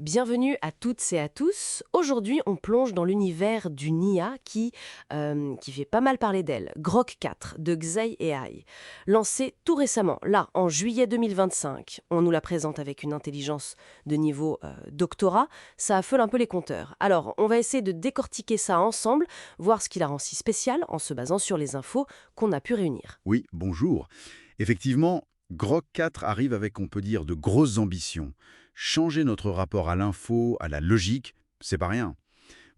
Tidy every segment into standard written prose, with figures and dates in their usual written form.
Bienvenue à toutes et à tous. Aujourd'hui, on plonge dans l'univers d'une IA qui fait pas mal parler d'elle, Grok 4 de Xai AI. Lancée tout récemment, là, en juillet 2025. On nous la présente avec une intelligence de niveau doctorat. Ça affole un peu les compteurs. Alors, on va essayer de décortiquer ça ensemble, voir ce qui la rend si spéciale en se basant sur les infos qu'on a pu réunir. Oui, bonjour. Effectivement, Grok 4 arrive avec, on peut dire, de grosses ambitions. Changer notre rapport à l'info, à la logique, c'est pas rien.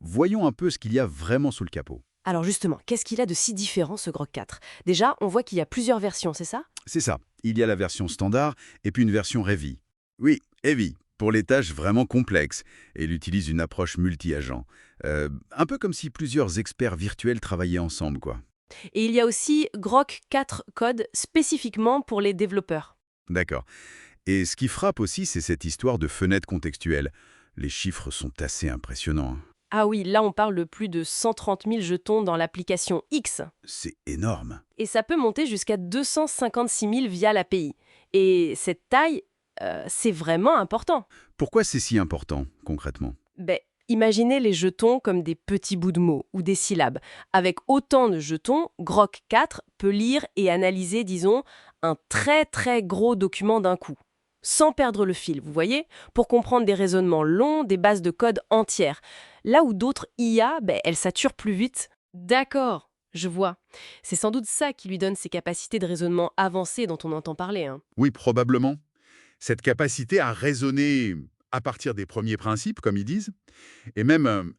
Voyons un peu ce qu'il y a vraiment sous le capot. Alors justement, qu'est-ce qu'il a de si différent ce Grok 4? Déjà, on voit qu'il y a plusieurs versions, c'est ça? C'est ça, il y a la version standard et puis une version Heavy. Oui, Heavy, pour les tâches vraiment complexes. Et il utilise une approche multi-agent. Un peu comme si plusieurs experts virtuels travaillaient ensemble, quoi. Et il y a aussi Grok 4 Code spécifiquement pour les développeurs. D'accord. Et ce qui frappe aussi, c'est cette histoire de fenêtre contextuelle. Les chiffres sont assez impressionnants, hein. Ah oui, là on parle de plus de 130 000 jetons dans l'application X. C'est énorme. Et ça peut monter jusqu'à 256 000 via l'API. Et cette taille, c'est vraiment important. Pourquoi c'est si important, concrètement? Ben, imaginez les jetons comme des petits bouts de mots ou des syllabes. Avec autant de jetons, Grok 4 peut lire et analyser, disons, un très très gros document d'un coup. Sans perdre le fil, vous voyez, pour comprendre des raisonnements longs, des bases de code entières. Là où d'autres IA, ben, elles saturent plus vite. D'accord, je vois. C'est sans doute ça qui lui donne ces capacités de raisonnement avancées dont on entend parler, hein. Oui, probablement. Cette capacité à raisonner à partir des premiers principes, comme ils disent, et même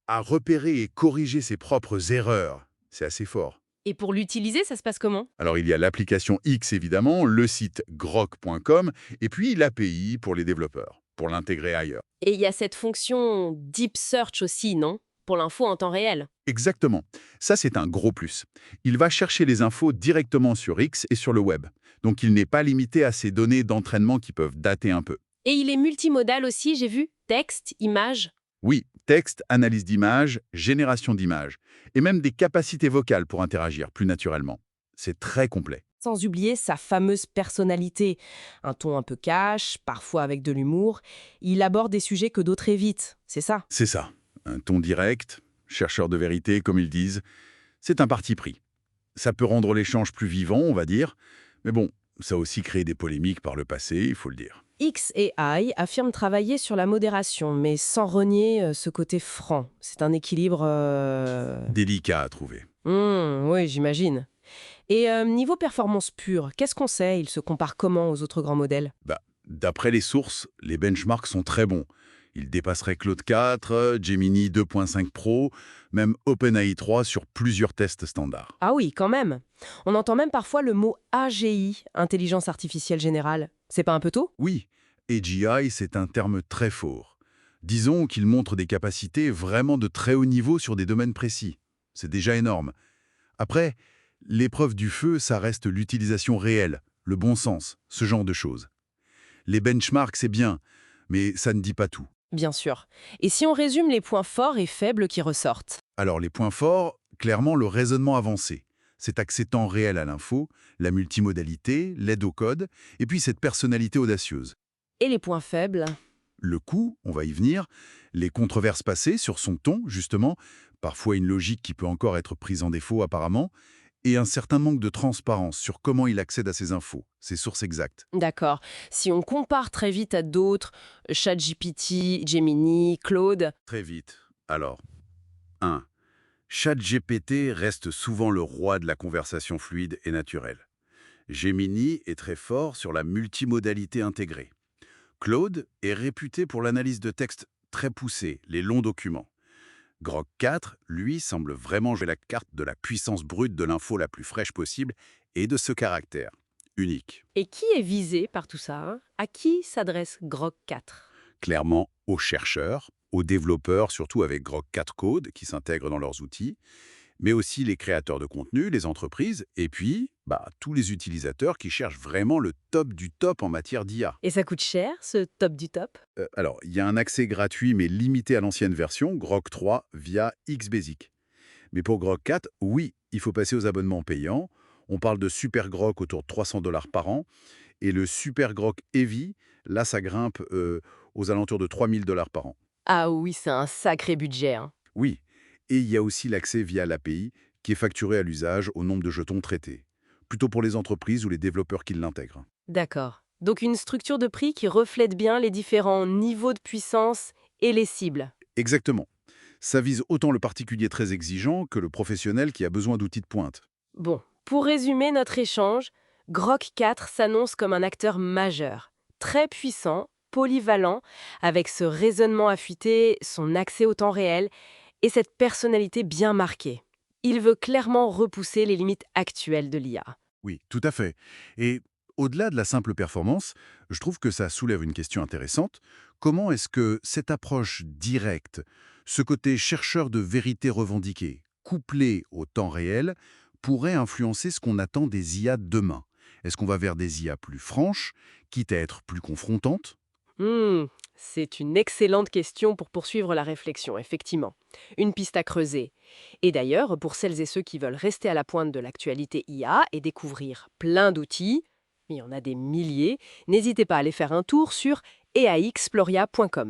à repérer et corriger ses propres erreurs, c'est assez fort. Et pour l'utiliser, ça se passe comment? Alors, il y a l'application X, évidemment, le site grok.com, et puis l'API pour les développeurs, pour l'intégrer ailleurs. Et il y a cette fonction Deep Search aussi, non? Pour l'info en temps réel. Exactement. Ça, c'est un gros plus. Il va chercher les infos directement sur X et sur le web. Donc, il n'est pas limité à ces données d'entraînement qui peuvent dater un peu. Et il est multimodal aussi, j'ai vu. Texte, image. Oui, texte, analyse d'images, génération d'images, et même des capacités vocales pour interagir plus naturellement. C'est très complet. Sans oublier sa fameuse personnalité. Un ton un peu cash, parfois avec de l'humour. Il aborde des sujets que d'autres évitent. C'est ça. C'est ça. Un ton direct, chercheur de vérité, comme ils disent. C'est un parti pris. Ça peut rendre l'échange plus vivant, on va dire, mais bon, ça a aussi créé des polémiques par le passé, il faut le dire. X et I affirment travailler sur la modération, mais sans renier ce côté franc. C'est un équilibre. Délicat à trouver. Oui, j'imagine. Et niveau performance pure, qu'est-ce qu'on sait? Il se compare comment aux autres grands modèles? Bah, d'après les sources, les benchmarks sont très bons. Ils dépasseraient Claude 4, Gemini 2.5 Pro, même OpenAI 3 sur plusieurs tests standards. Ah oui, quand même. On entend même parfois le mot AGI, intelligence artificielle générale. C'est pas un peu tôt? Oui, AGI, c'est un terme très fort. Disons qu'il montre des capacités vraiment de très haut niveau sur des domaines précis. C'est déjà énorme. Après, l'épreuve du feu, ça reste l'utilisation réelle, le bon sens, ce genre de choses. Les benchmarks, c'est bien, mais ça ne dit pas tout. Bien sûr. Et si on résume les points forts et faibles qui ressortent? Alors les points forts, clairement le raisonnement avancé. Cet accès temps réel à l'info, la multimodalité, l'aide au code, et puis cette personnalité audacieuse. Et les points faibles? Le coût, on va y venir, les controverses passées sur son ton, justement, parfois une logique qui peut encore être prise en défaut apparemment, et un certain manque de transparence sur comment il accède à ses infos, ses sources exactes. D'accord. Si on compare très vite à d'autres, ChatGPT, Gemini, Claude, Très vite. Alors, 1. ChatGPT reste souvent le roi de la conversation fluide et naturelle. Gemini est très fort sur la multimodalité intégrée. Claude est réputé pour l'analyse de texte très poussée, les longs documents. Grok 4, lui, semble vraiment jouer la carte de la puissance brute de l'info la plus fraîche possible et de ce caractère unique. et qui est visé par tout ça, hein? À qui s'adresse Grok 4? Clairement aux chercheurs, aux développeurs, surtout avec Grok 4 Code qui s'intègrent dans leurs outils, mais aussi les créateurs de contenu, les entreprises, et puis tous les utilisateurs qui cherchent vraiment le top du top en matière d'IA. Et ça coûte cher, ce top du top? Alors, il y a un accès gratuit mais limité à l'ancienne version, Grok 3, via XBasic. Mais pour Grok 4, oui, il faut passer aux abonnements payants. On parle de Super Grok autour de $300 par an. Et le Super Grok Heavy, là, ça grimpe aux alentours de 3 000 $ par an. Ah oui, c'est un sacré budget, hein. Oui, et il y a aussi l'accès via l'API, qui est facturé à l'usage au nombre de jetons traités. Plutôt pour les entreprises ou les développeurs qui l'intègrent. D'accord. Donc une structure de prix qui reflète bien les différents niveaux de puissance et les cibles. Exactement. Ça vise autant le particulier très exigeant que le professionnel qui a besoin d'outils de pointe. Bon, pour résumer notre échange, Grok 4 s'annonce comme un acteur majeur, très puissant, polyvalent, avec ce raisonnement affûté, son accès au temps réel et cette personnalité bien marquée. Il veut clairement repousser les limites actuelles de l'IA. Oui, tout à fait. Et au-delà de la simple performance, je trouve que ça soulève une question intéressante. Comment est-ce que cette approche directe, ce côté chercheur de vérité revendiquée, couplé au temps réel, pourrait influencer ce qu'on attend des IA demain? Est-ce qu'on va vers des IA plus franches, quitte à être plus confrontantes? Hmm, c'est une excellente question pour poursuivre la réflexion, effectivement. Une piste à creuser. Et d'ailleurs, pour celles et ceux qui veulent rester à la pointe de l'actualité IA et découvrir plein d'outils, il y en a des milliers, n'hésitez pas à aller faire un tour sur eaexploria.com.